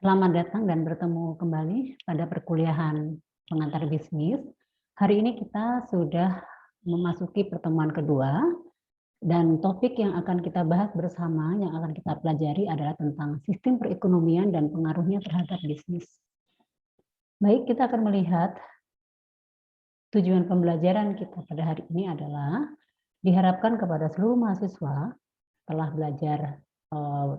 Selamat datang dan bertemu kembali pada perkuliahan pengantar bisnis. Hari ini kita sudah memasuki pertemuan kedua dan topik yang akan kita bahas bersama, yang akan kita pelajari adalah tentang sistem perekonomian dan pengaruhnya terhadap bisnis. Baik, kita akan melihat tujuan pembelajaran kita pada hari ini adalah diharapkan kepada seluruh mahasiswa telah belajar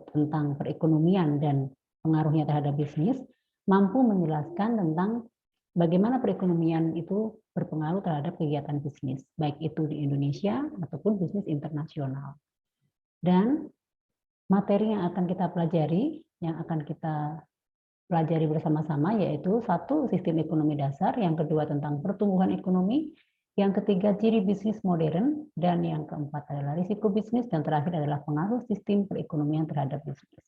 tentang perekonomian dan pengaruhnya terhadap bisnis, mampu menjelaskan tentang bagaimana perekonomian itu berpengaruh terhadap kegiatan bisnis, baik itu di Indonesia ataupun bisnis internasional. Dan materi yang akan kita pelajari, yang akan kita pelajari bersama-sama yaitu satu, sistem ekonomi dasar, yang kedua tentang pertumbuhan ekonomi, yang ketiga ciri bisnis modern, dan yang keempat adalah risiko bisnis, dan terakhir adalah pengaruh sistem perekonomian terhadap bisnis.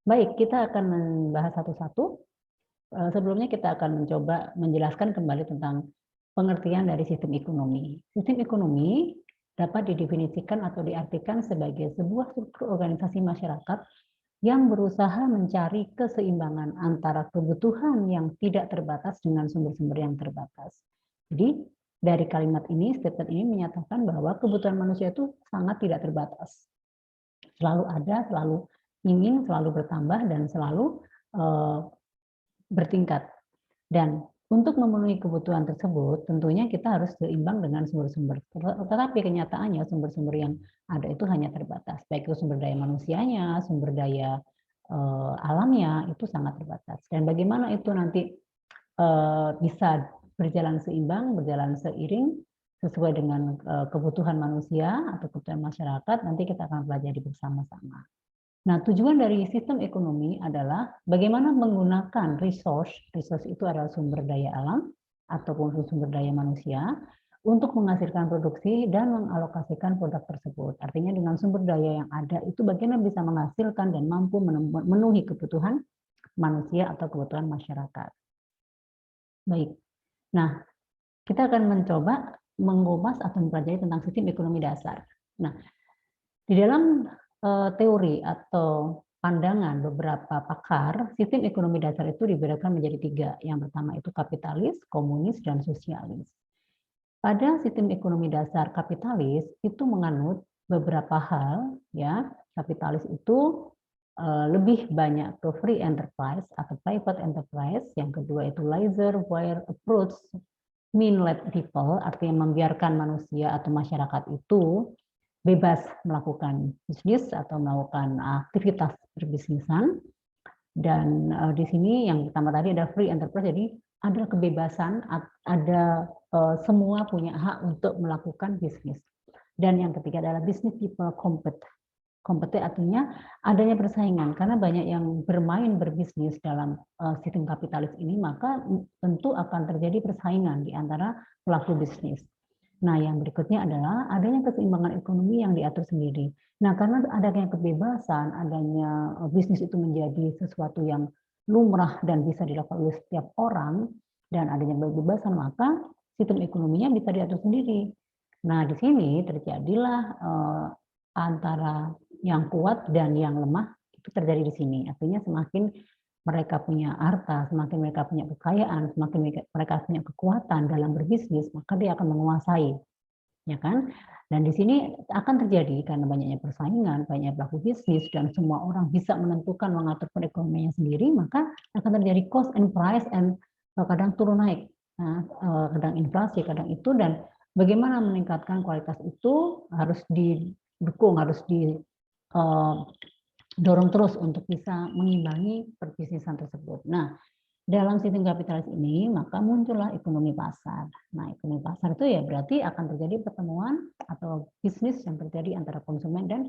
Baik, kita akan membahas satu-satu. Sebelumnya kita akan mencoba menjelaskan kembali tentang pengertian dari sistem ekonomi. Sistem ekonomi dapat didefinisikan atau diartikan sebagai sebuah struktur organisasi masyarakat yang berusaha mencari keseimbangan antara kebutuhan yang tidak terbatas dengan sumber-sumber yang terbatas. Jadi, dari kalimat ini, statement ini menyatakan bahwa kebutuhan manusia itu sangat tidak terbatas. Selalu ada, selalu ingin, selalu bertambah, dan selalu bertingkat. Dan untuk memenuhi kebutuhan tersebut, tentunya kita harus seimbang dengan sumber-sumber. Tetapi kenyataannya sumber-sumber yang ada itu hanya terbatas. Baik itu sumber daya manusianya, sumber daya alamnya, itu sangat terbatas. Dan bagaimana itu nanti bisa berjalan seimbang, berjalan seiring, sesuai dengan kebutuhan manusia atau kebutuhan masyarakat, nanti kita akan pelajari bersama-sama. Nah, tujuan dari sistem ekonomi adalah bagaimana menggunakan resource itu adalah sumber daya alam ataupun sumber daya manusia untuk menghasilkan produksi dan mengalokasikan produk tersebut. Artinya dengan sumber daya yang ada itu bagaimana bisa menghasilkan dan mampu memenuhi kebutuhan manusia atau kebutuhan masyarakat. Baik, nah kita akan mencoba mengupas atau mempelajari tentang sistem ekonomi dasar. Nah, di dalam teori atau pandangan beberapa pakar, sistem ekonomi dasar itu dibedakan menjadi tiga. Yang pertama itu kapitalis, komunis, dan sosialis. Pada sistem ekonomi dasar kapitalis itu menganut beberapa hal, ya. Kapitalis itu lebih banyak ke free enterprise atau private enterprise. Yang kedua itu laissez-faire approach, mean-led people, artinya membiarkan manusia atau masyarakat itu bebas melakukan bisnis atau melakukan aktivitas berbisnisan. Dan di sini yang pertama tadi ada free enterprise, jadi ada kebebasan, ada semua punya hak untuk melakukan bisnis. Dan yang ketiga adalah business people compete. Compete artinya adanya persaingan, karena banyak yang bermain berbisnis dalam sistem kapitalis ini, maka tentu akan terjadi persaingan di antara pelaku bisnis. Nah, yang berikutnya adalah adanya keseimbangan ekonomi yang diatur sendiri. Nah, karena adanya kebebasan, adanya bisnis itu menjadi sesuatu yang lumrah dan bisa dilakukan oleh setiap orang, dan adanya kebebasan, maka sistem ekonominya bisa diatur sendiri. Nah, di sini terjadilah antara yang kuat dan yang lemah itu terjadi di sini. Artinya semakin mereka punya harta, semakin mereka punya kekayaan, semakin mereka punya kekuatan dalam berbisnis, maka dia akan menguasai, ya kan? Dan di sini akan terjadi karena banyaknya persaingan, banyak pelaku bisnis, dan semua orang bisa menentukan mengatur perekonomiannya sendiri, maka akan terjadi cost and price and kadang turun naik, nah, kadang inflasi, kadang itu, dan bagaimana meningkatkan kualitas itu harus didukung, harus dorong terus untuk bisa mengimbangi perbisnisan tersebut. Nah, dalam sistem kapitalis ini maka muncullah ekonomi pasar. Nah, ekonomi pasar itu ya berarti akan terjadi pertemuan atau bisnis yang terjadi antara konsumen dan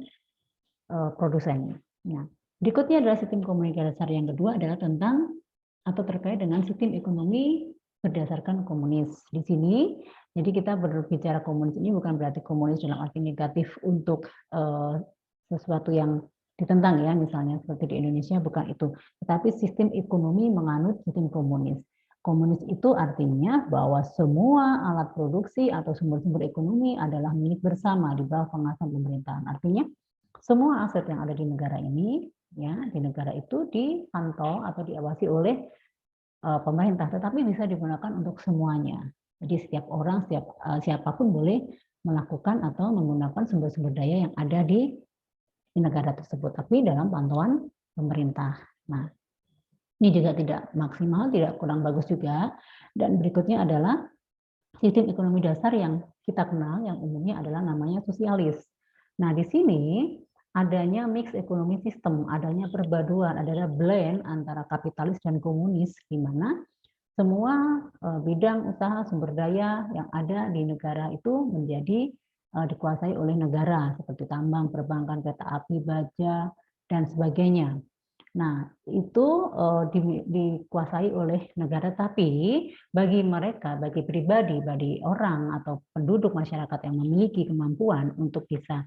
produsen. Nah, berikutnya adalah sistem komunikasi dasar yang kedua adalah tentang atau terkait dengan sistem ekonomi berdasarkan komunis. Di sini, jadi kita berbicara komunis ini bukan berarti komunis dalam arti negatif untuk sesuatu yang ditentang, ya, misalnya seperti di Indonesia, bukan itu. Tetapi sistem ekonomi menganut sistem komunis. Komunis itu artinya bahwa semua alat produksi atau sumber-sumber ekonomi adalah milik bersama di bawah pengawasan pemerintahan. Artinya semua aset yang ada di negara ini ya di negara itu dipantau atau diawasi oleh pemerintah, tetapi bisa digunakan untuk semuanya. Jadi setiap orang, siapapun boleh melakukan atau menggunakan sumber-sumber daya yang ada di negara tersebut, tapi dalam pantauan pemerintah. Nah, ini juga tidak maksimal, tidak kurang bagus juga. Dan berikutnya adalah sistem ekonomi dasar yang kita kenal, yang umumnya adalah namanya sosialis. Nah, di sini adanya mix ekonomi sistem, adanya perpaduan, adanya blend antara kapitalis dan komunis, di mana semua bidang usaha sumber daya yang ada di negara itu menjadi dikuasai oleh negara, seperti tambang, perbankan, kereta api, baja, dan sebagainya. Nah, itu dikuasai oleh negara, tapi bagi mereka, bagi pribadi, bagi orang atau penduduk masyarakat yang memiliki kemampuan untuk bisa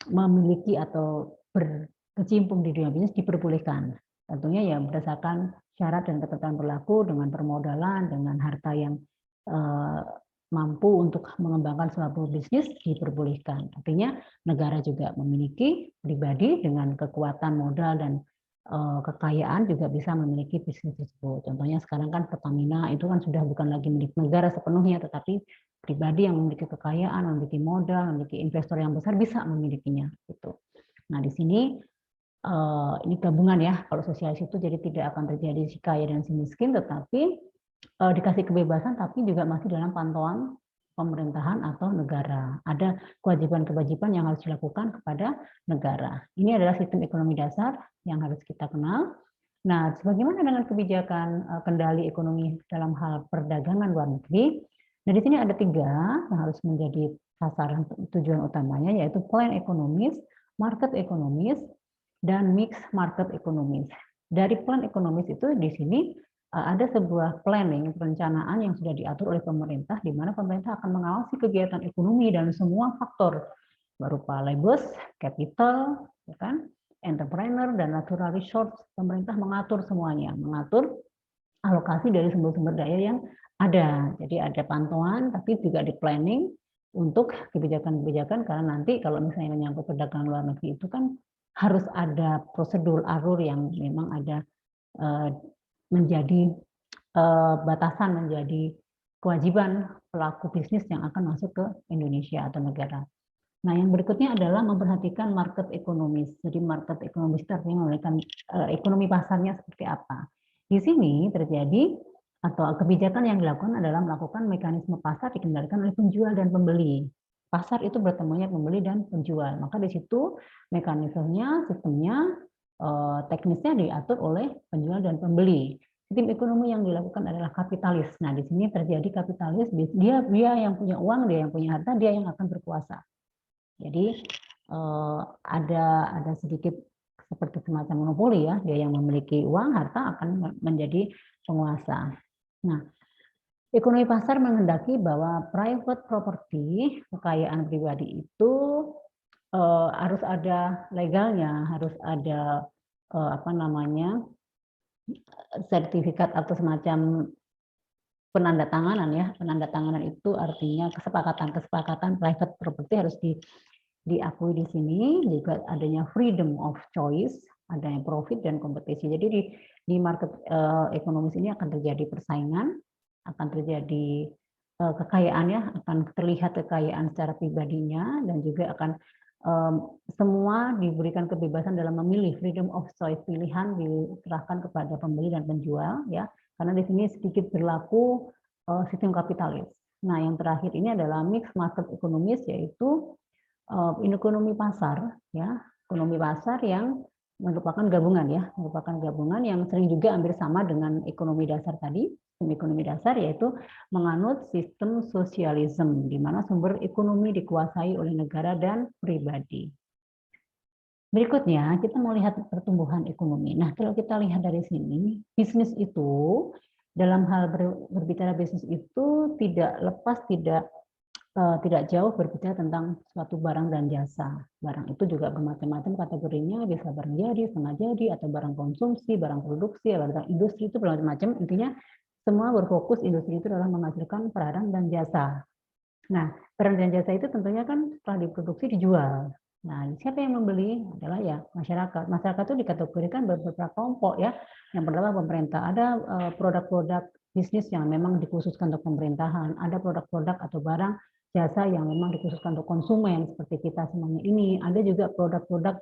memiliki atau berkecimpung di dunia bisnis diperbolehkan. Tentunya ya berdasarkan syarat dan ketentuan berlaku dengan permodalan, dengan harta yang mampu untuk mengembangkan suatu bisnis diperbolehkan. Artinya negara juga memiliki pribadi dengan kekuatan modal dan kekayaan juga bisa memiliki bisnis tersebut. Contohnya sekarang kan Pertamina itu kan sudah bukan lagi milik negara sepenuhnya, tetapi pribadi yang memiliki kekayaan, memiliki modal, memiliki investor yang besar bisa memilikinya. Gitu. Nah di sini ini gabungan ya, kalau sosialis itu jadi tidak akan terjadi si kaya dan si miskin, tetapi dikasih kebebasan, tapi juga masih dalam pantauan pemerintahan atau negara. Ada kewajiban-kewajiban yang harus dilakukan kepada negara. Ini adalah sistem ekonomi dasar yang harus kita kenal. Nah, bagaimana dengan kebijakan kendali ekonomi dalam hal perdagangan luar negeri? Nah, di sini ada 3 yang harus menjadi sasaran tujuan utamanya, yaitu plan ekonomis, market ekonomis, dan mix market ekonomis. Dari plan ekonomis itu di sini ada sebuah planning, perencanaan yang sudah diatur oleh pemerintah, di mana pemerintah akan mengawasi kegiatan ekonomi dan semua faktor berupa labor, capital, ya kan, entrepreneur, dan natural resource. Pemerintah mengatur semuanya, mengatur alokasi dari sumber-sumber daya yang ada. Jadi ada pantauan, tapi juga di planning untuk kebijakan-kebijakan, karena nanti kalau misalnya menyangkut perdagangan luar negeri itu kan harus ada prosedur alur yang memang ada menjadi batasan, menjadi kewajiban pelaku bisnis yang akan masuk ke Indonesia atau negara. Nah, yang berikutnya adalah memperhatikan market ekonomis. Jadi market ekonomis itu artinya memperhatikan ekonomi pasarnya seperti apa. Di sini terjadi atau kebijakan yang dilakukan adalah melakukan mekanisme pasar dikendalikan oleh penjual dan pembeli. Pasar itu bertemunya pembeli dan penjual. Maka di situ mekanismenya, sistemnya, teknisnya diatur oleh penjual dan pembeli. Sistem ekonomi yang dilakukan adalah kapitalis. Nah, di sini terjadi kapitalis, dia yang punya uang, dia yang punya harta, dia yang akan berkuasa. Jadi ada sedikit seperti semacam monopoli ya, dia yang memiliki uang, harta akan menjadi penguasa. Nah, ekonomi pasar menghendaki bahwa private property, kekayaan pribadi itu harus ada legalnya, harus ada sertifikat atau semacam penandatanganan ya. Penandatanganan itu artinya kesepakatan private property harus diakui di sini. Juga adanya freedom of choice, adanya profit dan kompetisi. Jadi di market ekonomis ini akan terjadi persaingan, akan terjadi kekayaan ya, akan terlihat kekayaan secara pribadinya, dan juga akan semua diberikan kebebasan dalam memilih, freedom of choice, pilihan diserahkan kepada pembeli dan penjual ya, karena di sini sedikit berlaku sistem kapitalis. Nah, yang terakhir ini adalah mixed market ekonomis, yaitu ekonomi pasar ya, ekonomi pasar yang merupakan gabungan ya, merupakan gabungan yang sering juga hampir sama dengan ekonomi dasar tadi. Ekonomi dasar yaitu menganut sistem sosialisme, di mana sumber ekonomi dikuasai oleh negara dan pribadi. Berikutnya, kita mau lihat pertumbuhan ekonomi. Nah, kalau kita lihat dari sini, bisnis itu, dalam hal berbicara bisnis itu tidak lepas, tidak jauh berbicara tentang suatu barang dan jasa. Barang itu juga bermacam-macam kategorinya, bisa barang jadi, setengah jadi, atau barang konsumsi, barang produksi, barang industri, itu bermacam-macam. Intinya semua berfokus industri itu adalah menghasilkan barang dan jasa. Nah, barang dan jasa itu tentunya kan setelah diproduksi dijual. Nah, siapa yang membeli? Adalah ya masyarakat. Masyarakat itu dikategorikan beberapa kelompok ya. Yang pertama pemerintah. Ada produk-produk bisnis yang memang dikhususkan untuk pemerintahan. Ada produk-produk atau barang jasa yang memang dikhususkan untuk konsumen seperti kita semuanya ini. Ada juga produk-produk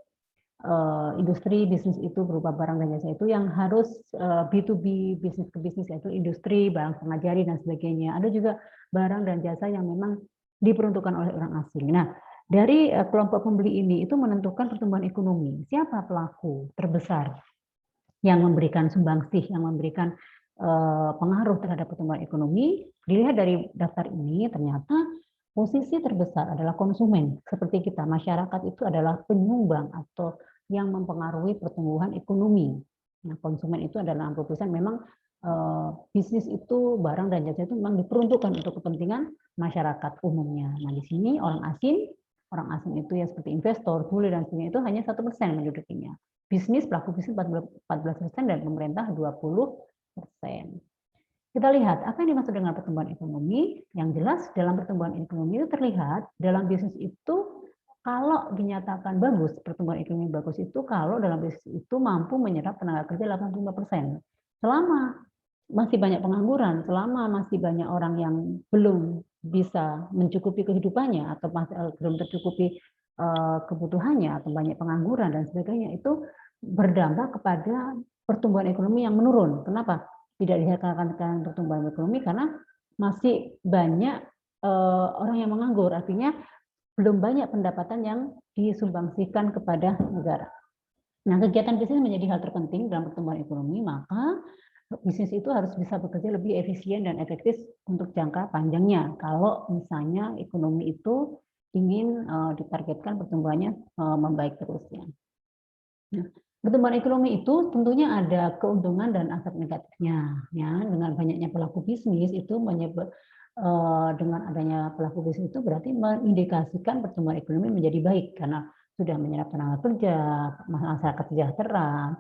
industri bisnis itu berupa barang dan jasa itu yang harus B2B, bisnis ke bisnis, yaitu industri, barang setengah jari dan sebagainya. Ada juga barang dan jasa yang memang diperuntukkan oleh orang asing. Nah, dari kelompok pembeli ini itu menentukan pertumbuhan ekonomi. Siapa pelaku terbesar yang memberikan sumbangsih, yang memberikan pengaruh terhadap pertumbuhan ekonomi? Dilihat dari daftar ini, ternyata posisi terbesar adalah konsumen. Seperti kita, masyarakat itu adalah penyumbang atau yang mempengaruhi pertumbuhan ekonomi. Nah, konsumen itu adalah 60%. Memang bisnis itu, barang dan jasa itu memang diperuntukkan untuk kepentingan masyarakat umumnya. Nah, di sini orang asing itu ya seperti investor, bule dan sebagainya itu hanya 1% mendudukinya. Bisnis, pelaku bisnis 14% dan pemerintah 20%. Kita lihat apa yang dimaksud dengan pertumbuhan ekonomi. Yang jelas dalam pertumbuhan ekonomi itu terlihat dalam bisnis itu kalau dinyatakan bagus, pertumbuhan ekonomi bagus itu kalau dalam bisnis itu mampu menyerap tenaga kerja 85%. Selama masih banyak pengangguran, selama masih banyak orang yang belum bisa mencukupi kehidupannya atau belum tercukupi kebutuhannya atau banyak pengangguran dan sebagainya, itu berdampak kepada pertumbuhan ekonomi yang menurun. Kenapa? Tidak dikatakan pertumbuhan ekonomi karena masih banyak orang yang menganggur, artinya belum banyak pendapatan yang disumbangsikan kepada negara. Nah, kegiatan bisnis menjadi hal terpenting dalam pertumbuhan ekonomi, maka bisnis itu harus bisa bekerja lebih efisien dan efektif untuk jangka panjangnya. Kalau misalnya ekonomi itu ingin ditargetkan pertumbuhannya membaik terus ya. Nah, pertumbuhan ekonomi itu tentunya ada keuntungan dan aspek negatifnya. Ya, dengan banyaknya pelaku bisnis itu dengan adanya pelaku bisnis itu berarti mengindikasikan pertumbuhan ekonomi menjadi baik karena sudah menyerap tenaga kerja, masyarakat sejahtera,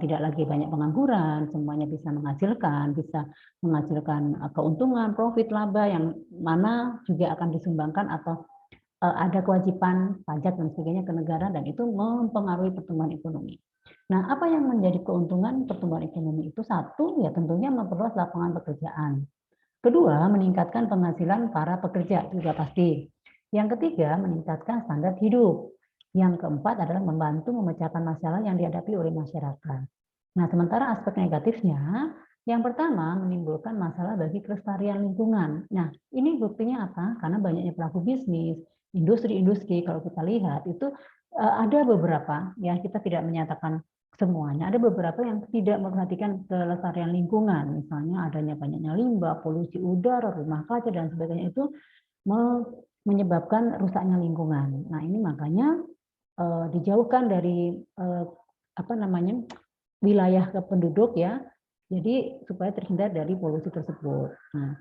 tidak lagi banyak pengangguran, semuanya bisa menghasilkan keuntungan, profit, laba yang mana juga akan disumbangkan atau ada kewajiban pajak dan sebagainya ke negara dan itu mempengaruhi pertumbuhan ekonomi. Nah, apa yang menjadi keuntungan pertumbuhan ekonomi itu? Satu, ya tentunya memperluas lapangan pekerjaan. Kedua, meningkatkan penghasilan para pekerja juga pasti. Yang ketiga, meningkatkan standar hidup. Yang keempat adalah membantu memecahkan masalah yang dihadapi oleh masyarakat. Nah, sementara aspek negatifnya, yang pertama menimbulkan masalah bagi kelestarian lingkungan. Nah, ini buktinya apa? Karena banyaknya pelaku bisnis, industri-industri kalau kita lihat itu ada beberapa, ya kita tidak menyatakan semuanya. Ada beberapa yang tidak memperhatikan kelestarian lingkungan, misalnya adanya banyaknya limbah, polusi udara, rumah kaca dan sebagainya itu menyebabkan rusaknya lingkungan. Nah, ini makanya dijauhkan dari wilayah ke penduduk ya. Jadi supaya terhindar dari polusi tersebut. Nah,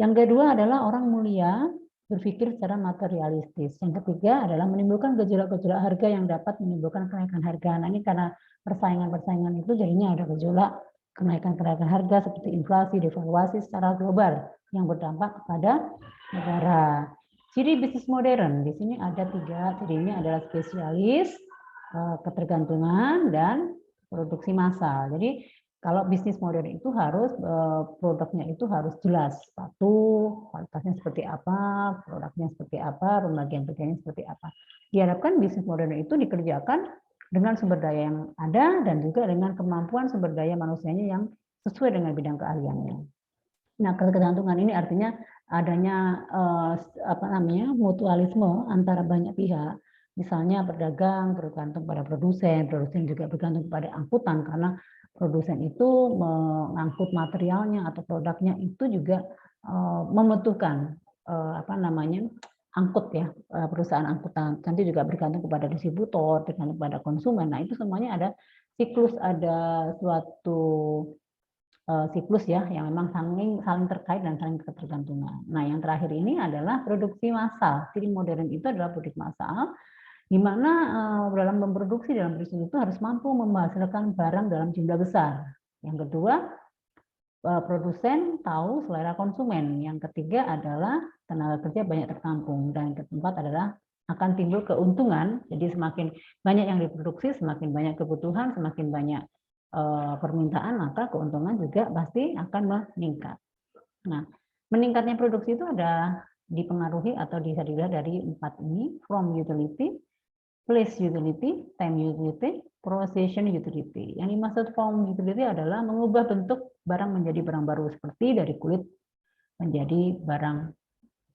yang kedua adalah orang mulia berpikir secara materialistis. Yang ketiga adalah menimbulkan gejolak-gejolak harga yang dapat menimbulkan kenaikan harga. Nah, ini karena persaingan-persaingan itu jadinya ada gejolak kenaikan harga seperti inflasi, devaluasi secara global yang berdampak kepada negara. Ciri bisnis modern, di sini ada 3, cirinya adalah spesialis, ketergantungan, dan produksi massal. Jadi kalau bisnis modern itu harus produknya itu harus jelas. Satu, kualitasnya seperti apa, produknya seperti apa, pembagian kerjanya seperti apa. Diharapkan bisnis modern itu dikerjakan dengan sumber daya yang ada dan juga dengan kemampuan sumber daya manusianya yang sesuai dengan bidang keahliannya. Nah, ketergantungan ini artinya adanya mutualisme antara banyak pihak. Misalnya pedagang bergantung pada produsen, produsen juga bergantung pada angkutan karena produsen itu mengangkut materialnya atau produknya itu juga membutuhkan angkut ya, perusahaan angkutan. Nanti juga bergantung kepada distributor, bergantung kepada konsumen. Nah, itu semuanya ada siklus, ada suatu siklus ya yang memang saling terkait dan saling ketergantungan. Nah, yang terakhir ini adalah produksi massal. Ciri modern itu adalah produksi massal di mana dalam memproduksi dalam bisnis itu harus mampu menghasilkan barang dalam jumlah besar. Yang kedua, produsen tahu selera konsumen. Yang ketiga adalah tenaga kerja banyak tertampung dan yang keempat adalah akan timbul keuntungan. Jadi semakin banyak yang diproduksi, semakin banyak kebutuhan, semakin banyak permintaan, maka keuntungan juga pasti akan meningkat. Nah, meningkatnya produksi itu ada dipengaruhi atau bisa dilihat dari 4 ini: from utility, place utility, time utility, procession utility. Yang dimaksud from utility adalah mengubah bentuk barang menjadi barang baru, seperti dari kulit menjadi barang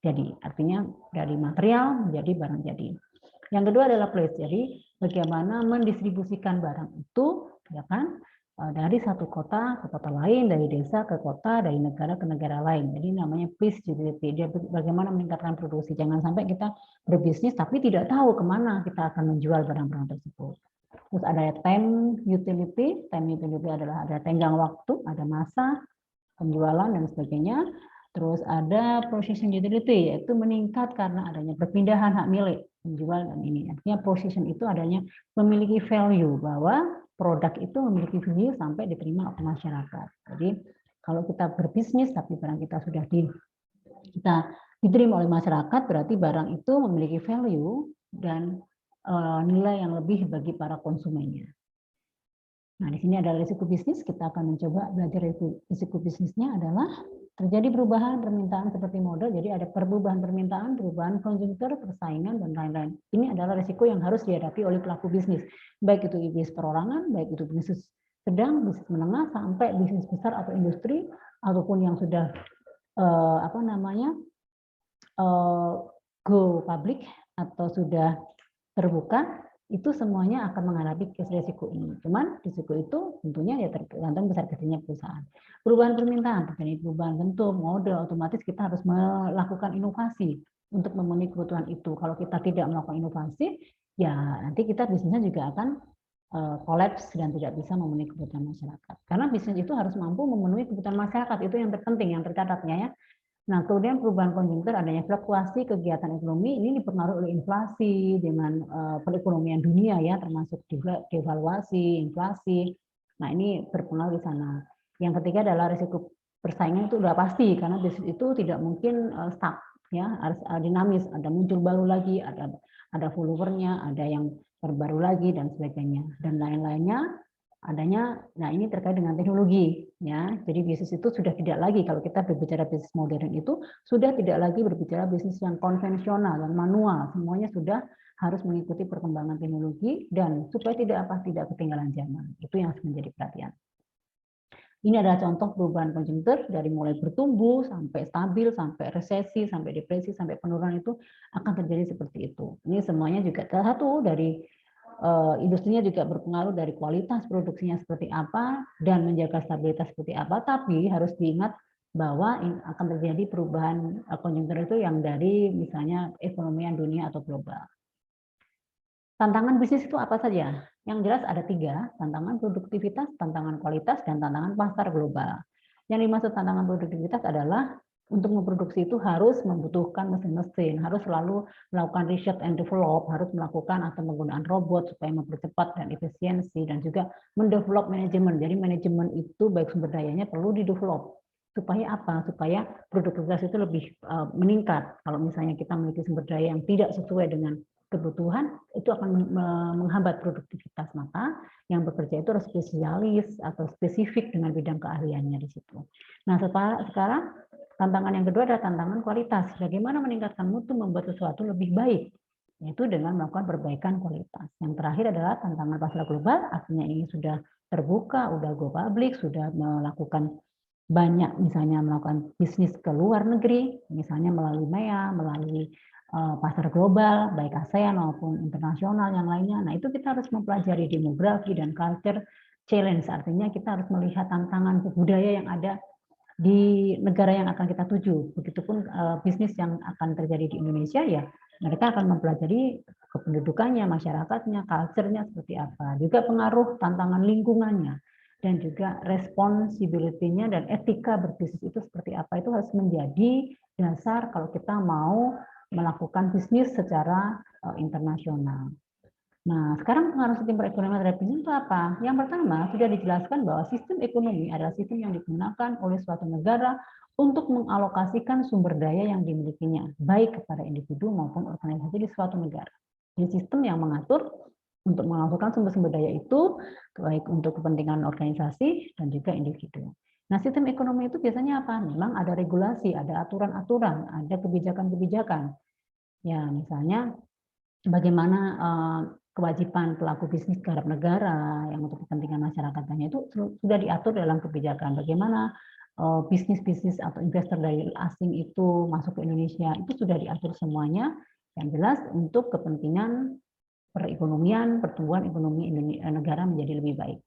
jadi, artinya dari material menjadi barang jadi. Yang kedua adalah place, jadi bagaimana mendistribusikan barang itu, ya kan, dari satu kota ke kota lain, dari desa ke kota, dari negara ke negara lain. Jadi namanya place utility, dia bagaimana meningkatkan produksi. Jangan sampai kita berbisnis tapi tidak tahu kemana kita akan menjual barang-barang tersebut. Terus ada time utility adalah ada tenggang waktu, ada masa penjualan dan sebagainya. Terus ada procession utility, yaitu meningkat karena adanya perpindahan hak milik penjual dan ini. Artinya procession itu adanya memiliki value, bahwa produk itu memiliki value sampai diterima oleh masyarakat. Jadi kalau kita berbisnis tapi barang kita sudah kita diterima oleh masyarakat, berarti barang itu memiliki value dan nilai yang lebih bagi para konsumennya. Nah, di sini ada risiko bisnis. Kita akan mencoba belajar risiko bisnisnya adalah terjadi perubahan permintaan seperti model. Jadi ada perubahan permintaan, perubahan konjungtur, persaingan, dan lain-lain. Ini adalah risiko yang harus dihadapi oleh pelaku bisnis. Baik itu bisnis perorangan, baik itu bisnis sedang, bisnis menengah, sampai bisnis besar atau industri, ataupun yang sudah go public atau sudah terbuka, itu semuanya akan menghadapi risiko ini. Cuman risiko itu tentunya ya tergantung besar kecilnya perusahaan. Perubahan permintaan, terjadi perubahan bentuk, model, otomatis kita harus melakukan inovasi untuk memenuhi kebutuhan itu. Kalau kita tidak melakukan inovasi, ya nanti kita bisnisnya juga akan kolaps dan tidak bisa memenuhi kebutuhan masyarakat. Karena bisnis itu harus mampu memenuhi kebutuhan masyarakat, itu yang terpenting, yang tercatatnya ya. Nah, kemudian perubahan konjungtur, adanya fluktuasi kegiatan ekonomi, ini dipengaruhi oleh inflasi dengan perekonomian dunia ya, termasuk juga devaluasi, inflasi. Nah, ini berpengaruh di sana. Yang ketiga adalah risiko persaingan, itu sudah pasti karena bisnis itu tidak mungkin stuck ya, harus dinamis, ada muncul baru lagi, ada followernya, ada yang terbaru lagi dan sebagainya, dan lain-lainnya. Nah ini terkait dengan teknologi ya, jadi bisnis itu sudah tidak lagi, kalau kita berbicara bisnis modern itu sudah tidak lagi berbicara bisnis yang konvensional dan manual, semuanya sudah harus mengikuti perkembangan teknologi dan supaya tidak ketinggalan zaman, itu yang harus menjadi perhatian. Ini adalah contoh perubahan konjungtur dari mulai bertumbuh sampai stabil, sampai resesi, sampai depresi, sampai penurunan, itu akan terjadi seperti itu. Ini semuanya juga salah satu dari industrinya juga berpengaruh dari kualitas produksinya seperti apa dan menjaga stabilitas seperti apa, tapi harus diingat bahwa akan terjadi perubahan konjungtur itu yang dari misalnya ekonomian dunia atau global. Tantangan bisnis itu apa saja? Yang jelas ada 3, tantangan produktivitas, tantangan kualitas, dan tantangan pasar global. Yang dimaksud tantangan produktivitas adalah untuk memproduksi itu harus membutuhkan mesin-mesin, harus selalu melakukan research and develop, harus melakukan atau penggunaan robot supaya mempercepat dan efisiensi, dan juga mendevelop manajemen. Jadi manajemen itu baik sumber dayanya perlu didevelop. Supaya apa? Supaya produktivitas itu lebih meningkat. Kalau misalnya kita memiliki sumber daya yang tidak sesuai dengan kebutuhan, itu akan menghambat produktivitas. Maka yang bekerja itu harus spesialis atau spesifik dengan bidang keahliannya di situ. Nah, sekarang tantangan yang kedua adalah tantangan kualitas. Bagaimana meningkatkan mutu, membuat sesuatu lebih baik, yaitu dengan melakukan perbaikan kualitas. Yang terakhir adalah tantangan pasar global, artinya ini sudah terbuka, sudah go public, sudah melakukan banyak, misalnya melakukan bisnis ke luar negeri, misalnya melalui MEA, melalui pasar global, baik ASEAN maupun internasional yang lainnya. Nah, itu kita harus mempelajari demografi dan culture challenge, artinya kita harus melihat tantangan budaya yang ada di negara yang akan kita tuju. Begitupun bisnis yang akan terjadi di Indonesia, ya mereka akan mempelajari kependudukannya, masyarakatnya, culture-nya seperti apa. Juga pengaruh tantangan lingkungannya, dan juga responsibility-nya dan etika berbisnis itu seperti apa. Itu harus menjadi dasar kalau kita mau melakukan bisnis secara internasional. Nah, sekarang pengaruh sistem perekonomian terhadap bisnis itu apa? Yang pertama, sudah dijelaskan bahwa sistem ekonomi adalah sistem yang digunakan oleh suatu negara untuk mengalokasikan sumber daya yang dimilikinya, baik kepada individu maupun organisasi di suatu negara. Ini sistem yang mengatur untuk mengalokasikan sumber-sumber daya itu, baik untuk kepentingan organisasi dan juga individu. Nah, sistem ekonomi itu biasanya apa? Memang ada regulasi, ada aturan-aturan, ada kebijakan-kebijakan. Ya, misalnya bagaimana kewajiban pelaku bisnis terhadap negara yang untuk kepentingan masyarakatnya itu sudah diatur dalam kebijakan. Bagaimana bisnis-bisnis atau investor dari asing itu masuk ke Indonesia itu sudah diatur semuanya. Yang jelas untuk kepentingan perekonomian, pertumbuhan ekonomi negara menjadi lebih baik.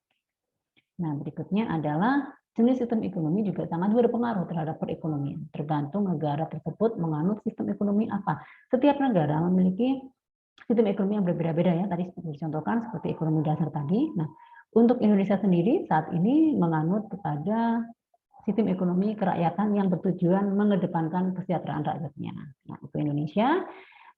Nah, berikutnya adalah jenis sistem ekonomi juga sangat berpengaruh terhadap perekonomian. Tergantung negara tersebut menganut sistem ekonomi apa. Setiap negara memiliki sistem ekonomi yang berbeda-beda ya, tadi seperti dicontohkan seperti ekonomi dasar tadi. Nah, untuk Indonesia sendiri saat ini menganut kepada sistem ekonomi kerakyatan yang bertujuan mengedepankan kesejahteraan rakyatnya. Nah, itu Indonesia.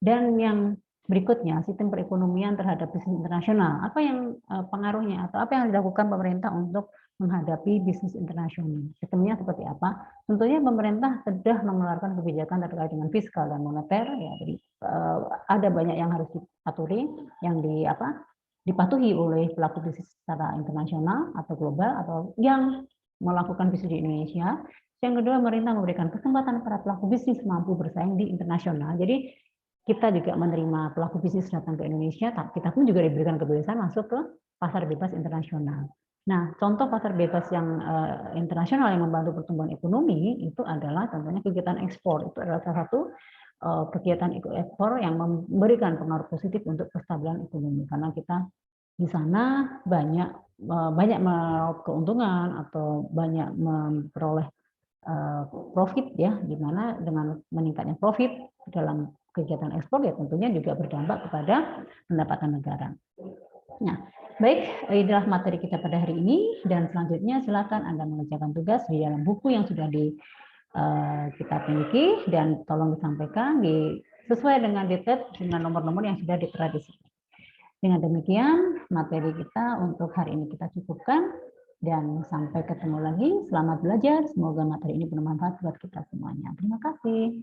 Dan yang berikutnya, sistem perekonomian terhadap bisnis internasional. Apa yang pengaruhnya atau apa yang dilakukan pemerintah untuk menghadapi bisnis internasional? Sistemnya seperti apa? Tentunya pemerintah sudah mengeluarkan kebijakan terkait dengan fiskal dan moneter. Ya, jadi ada banyak yang harus diaturi, yang dipatuhi oleh pelaku bisnis secara internasional atau global atau yang melakukan bisnis di Indonesia. Yang kedua, pemerintah memberikan kesempatan para pelaku bisnis mampu bersaing di internasional. Jadi kita juga menerima pelaku bisnis datang ke Indonesia, kita pun juga diberikan kebebasan masuk ke pasar bebas internasional. Nah, contoh pasar bebas yang internasional yang membantu pertumbuhan ekonomi itu adalah contohnya kegiatan ekspor. Itu adalah salah satu kegiatan ekspor yang memberikan pengaruh positif untuk kestabilan ekonomi karena kita di sana banyak meraup keuntungan atau banyak memperoleh profit ya, di mana dengan meningkatnya profit dalam kegiatan ekspor ya tentunya juga berdampak kepada pendapatan negara. Nah, baik, inilah materi kita pada hari ini dan selanjutnya silakan Anda mengerjakan tugas di dalam buku yang sudah kita miliki dan tolong disampaikan sesuai dengan detail dengan nomor-nomor yang sudah ditera di sini. Dengan demikian, materi kita untuk hari ini kita cukupkan dan sampai ketemu lagi. Selamat belajar, semoga materi ini bermanfaat buat kita semuanya. Terima kasih.